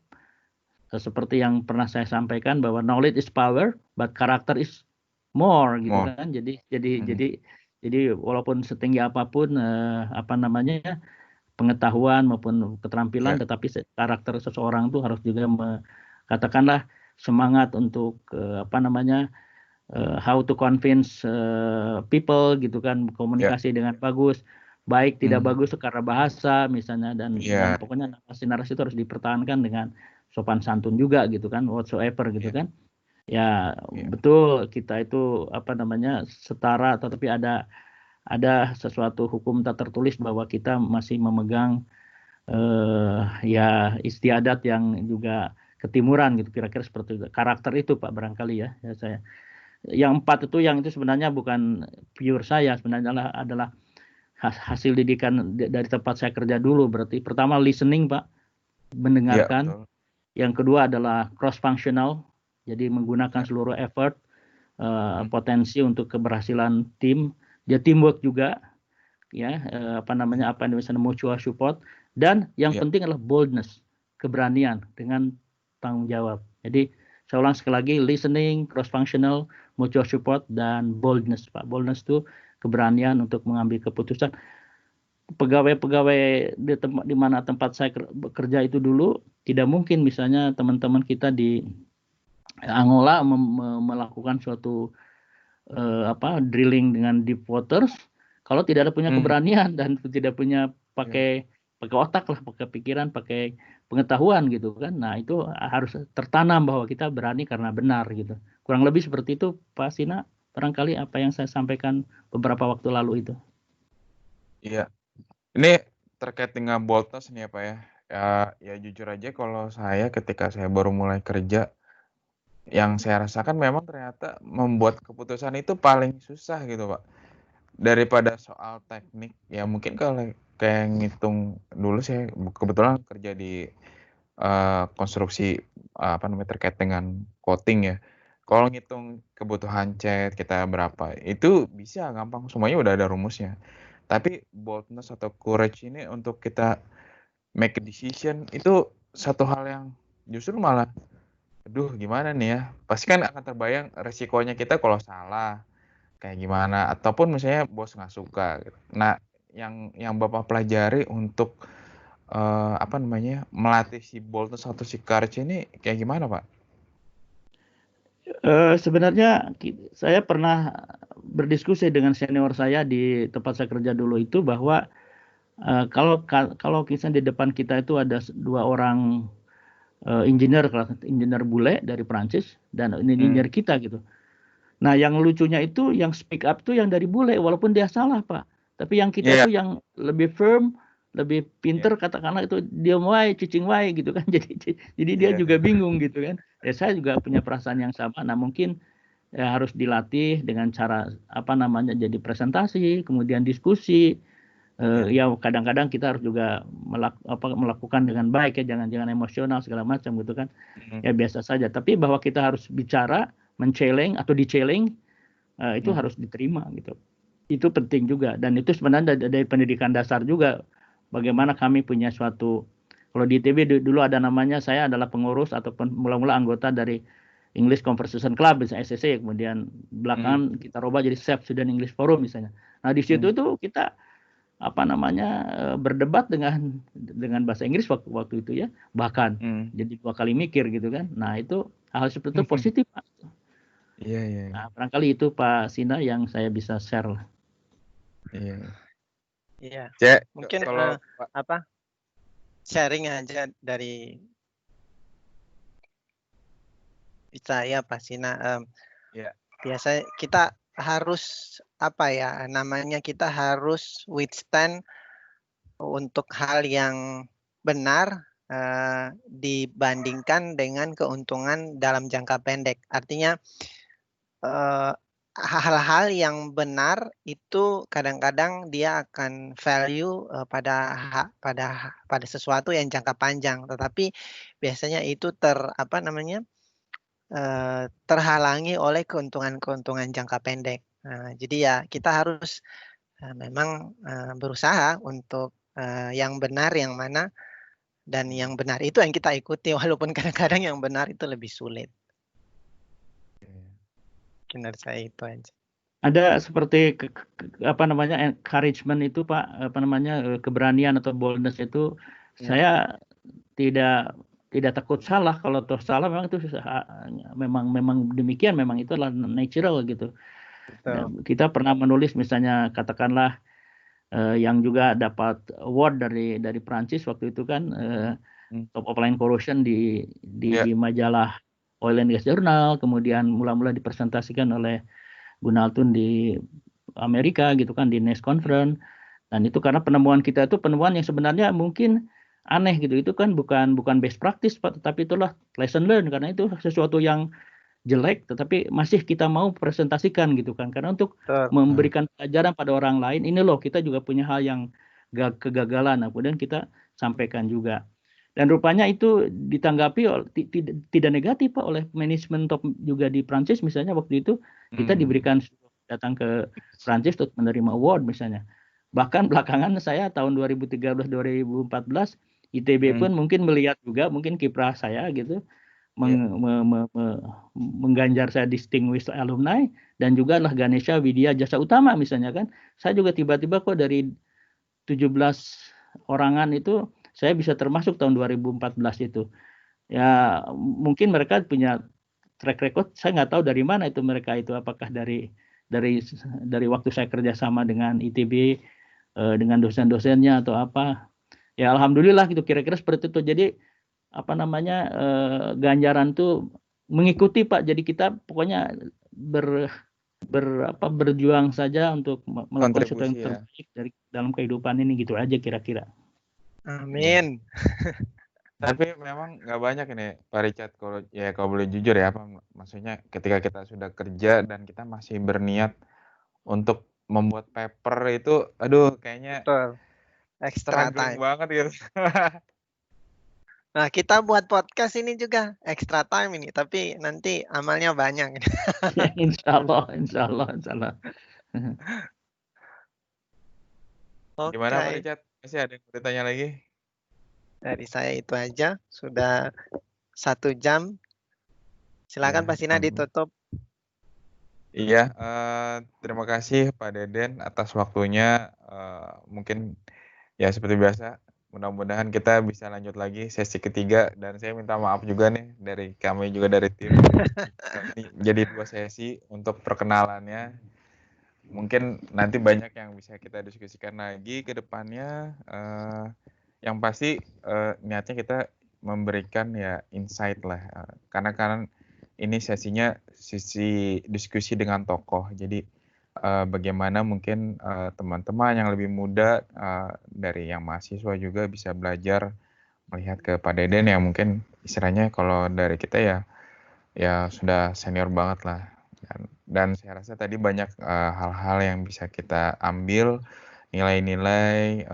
seperti yang pernah saya sampaikan bahwa knowledge is power, but character is more gitu More. kan. Jadi Mhm. walaupun setinggi apapun pengetahuan maupun keterampilan, Iya tetapi karakter seseorang tuh harus juga katakanlah semangat untuk how to convince people gitu kan, iya, komunikasi dengan bagus. Baik tidak mmm, bagus karena bahasa misalnya, dan iya pokoknya narasi-narasi itu harus dipertahankan dengan sopan santun juga gitu kan, whatsoever gitu iya kan. Ya iya betul kita itu setara, tetapi ada sesuatu hukum tak tertulis bahwa kita masih memegang ya istiadat yang juga ketimuran gitu, kira-kira seperti itu. Karakter itu Pak barangkali ya, saya. Yang 4 itu yang itu sebenarnya bukan pure saya, sebenarnya adalah hasil didikan dari tempat saya kerja dulu. Berarti pertama listening Pak, iya mendengarkan. betul, Yang kedua adalah cross functional, jadi menggunakan iya, seluruh effort, mhm, potensi untuk keberhasilan tim. Dia teamwork juga ya, mhm, apa yang misalnya mutual support, dan yang iya penting adalah boldness, keberanian dengan tanggung jawab. Jadi saya ulang sekali lagi, listening, cross functional, mutual support, dan boldness Pak. Boldness itu keberanian untuk mengambil keputusan. Pegawai-pegawai di mana tempat saya bekerja itu dulu tidak mungkin misalnya teman-teman kita di Angola melakukan suatu drilling dengan deep waters kalau tidak ada punya mhm, keberanian dan tidak punya iya pakai otak lah, pakai pikiran, pakai pengetahuan gitu kan. Nah, itu harus tertanam bahwa kita berani karena benar gitu. Kurang lebih seperti itu, Pak Sina. Barangkali apa yang saya sampaikan beberapa waktu lalu itu. Iya. Ini terkait dengan boldness nih ya Pak ya. Ya jujur aja kalau saya ketika saya baru mulai kerja, yang saya rasakan memang ternyata membuat keputusan itu paling susah gitu Pak. Daripada soal teknik, ya mungkin kalau kayak ngitung dulu saya kebetulan kerja di konstruksi apa namanya terkait dengan coating ya. Kalau ngitung kebutuhan cat kita berapa, itu bisa gampang semuanya udah ada rumusnya. Tapi boldness atau courage ini untuk kita make a decision itu satu hal yang justru malah, aduh gimana nih ya, pasti kan akan terbayang resikonya kita kalau salah, kayak gimana, ataupun misalnya bos nggak suka gitu. Nah, yang Bapak pelajari untuk, apa namanya, melatih si boldness atau si courage ini kayak gimana, Pak? Sebenarnya saya pernah berdiskusi dengan senior saya di tempat saya kerja dulu itu bahwa kalau kisah di depan kita itu ada 2 orang engineer bule dari Prancis dan engineer kita gitu. Nah, yang lucunya itu yang speak up tuh yang dari bule walaupun dia salah, Pak. Tapi yang kita Iya. tuh yang lebih firm, lebih pinter katakanlah itu diam wae, cicing wae gitu kan. Jadi dia juga bingung gitu kan. Ya saya juga punya perasaan yang sama. Nah, mungkin ya harus dilatih dengan cara apa namanya jadi presentasi, kemudian diskusi. Ya kadang-kadang kita harus juga melakukan dengan baik ya, jangan emosional segala macam gitu kan. Ya biasa saja. Tapi bahwa kita harus bicara, men-challenge atau di-challenge itu harus diterima gitu. Itu penting juga dan itu sebenarnya dari pendidikan dasar juga. Bagaimana kami punya suatu, kalau di ITB dulu ada namanya, saya adalah pengurus ataupun mula-mula anggota dari English Conversation Club, misalnya SCC, kemudian belakangan kita robah jadi SEP, Student English Forum misalnya. Nah di situ itu kita apa namanya berdebat dengan bahasa Inggris waktu itu ya, bahkan jadi 2 kali mikir gitu kan. Nah itu hal seperti itu positif Pak. Iya. Nah, barangkali itu Pak Sina yang saya bisa share lah. Iya. Cek, Mungkin kalau sharing aja dari saya Pak Sina. Biasanya kita harus kita harus withstand untuk hal yang benar dibandingkan dengan keuntungan dalam jangka pendek. Artinya hal-hal yang benar itu kadang-kadang dia akan value pada sesuatu yang jangka panjang, tetapi biasanya itu terhalangi oleh keuntungan-keuntungan jangka pendek. Nah, jadi ya kita harus memang berusaha untuk yang benar yang mana, dan yang benar itu yang kita ikuti walaupun kadang-kadang yang benar itu lebih sulit. Menurut saya itu aja. Ada seperti encouragement itu Pak, keberanian atau boldness itu saya tidak takut salah. Kalau toh salah memang itu memang demikian, memang itu adalah natural gitu. Kita pernah menulis misalnya katakanlah yang juga dapat award dari Prancis waktu itu kan top of line corrosion di majalah Oil and Gas Journal, kemudian mula-mula dipresentasikan oleh Gunaltun di Amerika gitu kan di NACE Conference. Dan itu karena penemuan kita itu penemuan yang sebenarnya mungkin aneh gitu. Itu kan bukan best practice Pak, tetapi itulah lesson learned karena itu sesuatu yang jelek tetapi masih kita mau presentasikan gitu kan. Karena untuk memberikan pelajaran pada orang lain, ini loh kita juga punya hal yang kegagalan. Nah, kemudian kita sampaikan juga. Dan rupanya itu ditanggapi tidak negatif Pak oleh manajemen top juga di Prancis misalnya. Waktu itu kita diberikan datang ke Prancis untuk menerima award misalnya. Bahkan belakangan saya tahun 2013-2014 ITB pun mungkin melihat juga mungkin kiprah saya gitu mengganjar saya distinguished alumni, dan juga lah Ganesha Widya Jasa Utama misalnya kan. Saya juga tiba-tiba kok dari 17 orangan itu saya bisa termasuk tahun 2014 itu. Ya mungkin mereka punya track record, saya nggak tahu dari mana itu mereka itu, apakah dari waktu saya kerjasama dengan ITB dengan dosen-dosennya atau apa. Ya alhamdulillah gitu, kira-kira seperti itu. Jadi ganjaran tuh mengikuti Pak. Jadi kita pokoknya berjuang saja untuk melakukan sesuatu yang Kontribusi ya. terbaik dari dalam kehidupan ini, gitu aja kira-kira. Amin. Tapi memang nggak banyak ini Pak Richard, kalau boleh jujur ya, maksudnya ketika kita sudah kerja dan kita masih berniat untuk membuat paper itu, aduh kayaknya Betul. Extra struggling time. banget gitu. Nah, kita buat podcast ini juga extra time ini, tapi nanti amalnya banyak. Insya Allah. Gimana Pak Oke, Richard? Masih ada yang mau ditanya lagi? dari saya itu aja. Sudah 1 jam. Silakan Ya, Pak Sina ampun. ditutup. Iya, terima kasih Pak Deden atas waktunya. Mungkin ya seperti biasa, mudah-mudahan kita bisa lanjut lagi sesi ketiga, dan saya minta maaf juga nih dari kami juga dari tim. Ini jadi 2 sesi untuk perkenalannya. Mungkin nanti banyak yang bisa kita diskusikan lagi ke depannya. Yang pasti niatnya kita memberikan ya insight lah, karena kan ini sesinya sesi diskusi dengan tokoh. Jadi bagaimana mungkin teman-teman yang lebih muda dari yang mahasiswa juga bisa belajar melihat ke Pak Deden yang mungkin istilahnya kalau dari kita ya sudah senior banget lah. Dan saya rasa tadi banyak hal-hal yang bisa kita ambil, nilai-nilai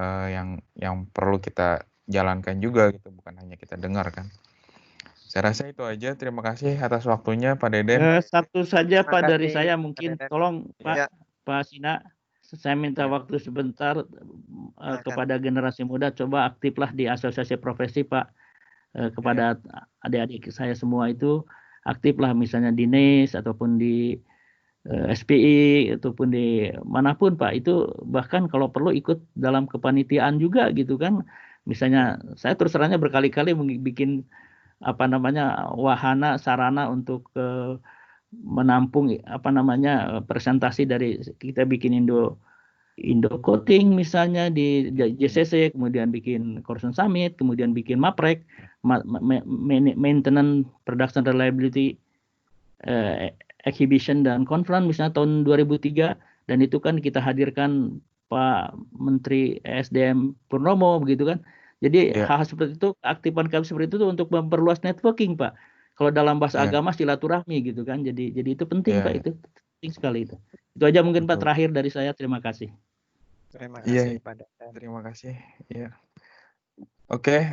yang perlu kita jalankan juga gitu, bukan hanya kita dengar kan. Saya rasa itu aja. Terima kasih atas waktunya Pak Deden. Satu saja Terima Pak dari kasih, saya, Pak mungkin Deden. tolong Ya. Pak Sina, saya minta Ya. waktu sebentar Silakan. kepada generasi muda, coba aktiflah di asosiasi profesi Pak. Kepada adik-adik saya semua itu aktiflah, misalnya di NIS ataupun di SPI ataupun di manapun Pak, itu bahkan kalau perlu ikut dalam kepanitiaan juga gitu kan. Misalnya saya terus terangnya berkali-kali bikin wahana sarana untuk menampung presentasi dari kita bikin Indo Coding misalnya di JCC, kemudian bikin Corson Summit, kemudian bikin MAPREC, Maintenance Production Reliability Exhibition dan Conference misalnya tahun 2003, dan itu kan kita hadirkan Pak Menteri ESDM Purnomo begitu kan. Jadi hal seperti itu, aktifan kami seperti itu untuk memperluas networking Pak. Kalau dalam bahasa agama silaturahmi gitu kan. Jadi itu penting Pak, itu penting sekali itu. Itu aja mungkin Pak terakhir dari saya. Terima kasih. Terima kasih Pak Deden. Terima kasih. Iya. Oke,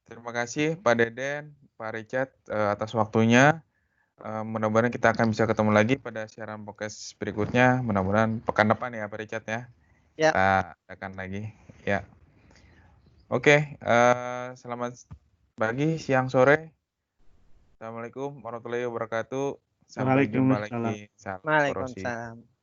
terima kasih Pak Deden, Pak Richard atas waktunya. Mudah-mudahan kita akan bisa ketemu lagi pada siaran podcast berikutnya. Mudah-mudahan pekan depan ya Pak Richard ya. Ya. Kita akan lagi. Ya. Oke, selamat pagi, siang, sore. Assalamualaikum warahmatullahi wabarakatuh. Sampai jumpa lagi. Salam korosi. Waalaikumsalam.